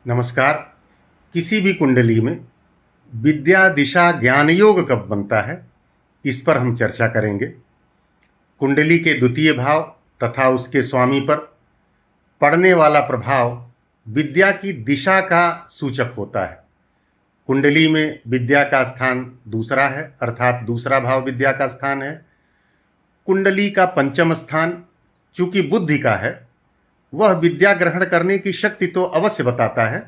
नमस्कार। किसी भी कुंडली में विद्या दिशा ज्ञान योग कब बनता है, इस पर हम चर्चा करेंगे। कुंडली के द्वितीय भाव तथा उसके स्वामी पर पड़ने वाला प्रभाव विद्या की दिशा का सूचक होता है। कुंडली में विद्या का स्थान दूसरा है, अर्थात दूसरा भाव विद्या का स्थान है। कुंडली का पंचम स्थान चूंकि बुद्धि का है, वह विद्या ग्रहण करने की शक्ति तो अवश्य बताता है,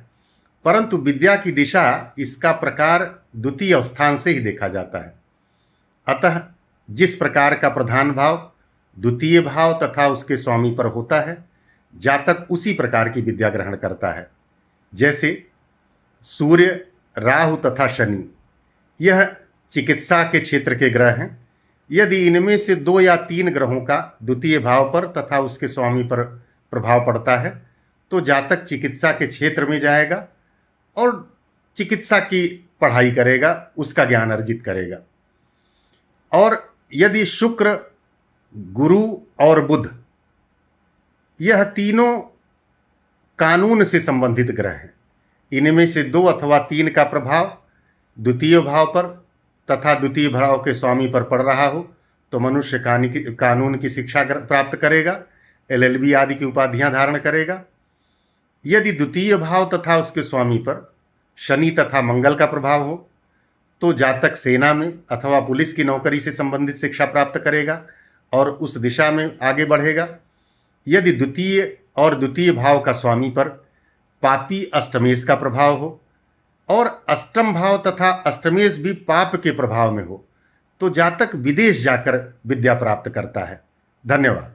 परंतु विद्या की दिशा, इसका प्रकार द्वितीय स्थान से ही देखा जाता है। अतः जिस प्रकार का प्रधान भाव द्वितीय भाव तथा उसके स्वामी पर होता है, जातक उसी प्रकार की विद्या ग्रहण करता है। जैसे सूर्य, राहु तथा शनि, यह चिकित्सा के क्षेत्र के ग्रह हैं। यदि इनमें से 2 या 3 ग्रहों का द्वितीय भाव पर तथा उसके स्वामी पर प्रभाव पड़ता है, तो जातक चिकित्सा के क्षेत्र में जाएगा और चिकित्सा की पढ़ाई करेगा, उसका ज्ञान अर्जित करेगा। और यदि शुक्र, गुरु और बुध, यह तीनों कानून से संबंधित ग्रह हैं, इनमें से 2 अथवा 3 का प्रभाव द्वितीय भाव पर तथा द्वितीय भाव के स्वामी पर पड़ रहा हो, तो मनुष्य कानून की शिक्षा प्राप्त करेगा, LLB आदि की उपाधियां धारण करेगा। यदि द्वितीय भाव तथा उसके स्वामी पर शनि तथा मंगल का प्रभाव हो, तो जातक सेना में अथवा पुलिस की नौकरी से संबंधित शिक्षा प्राप्त करेगा और उस दिशा में आगे बढ़ेगा। यदि द्वितीय भाव का स्वामी पर पापी अष्टमेश का प्रभाव हो और अष्टम भाव तथा अष्टमेश भी पाप के प्रभाव में हो, तो जातक विदेश जाकर विद्या प्राप्त करता है। धन्यवाद।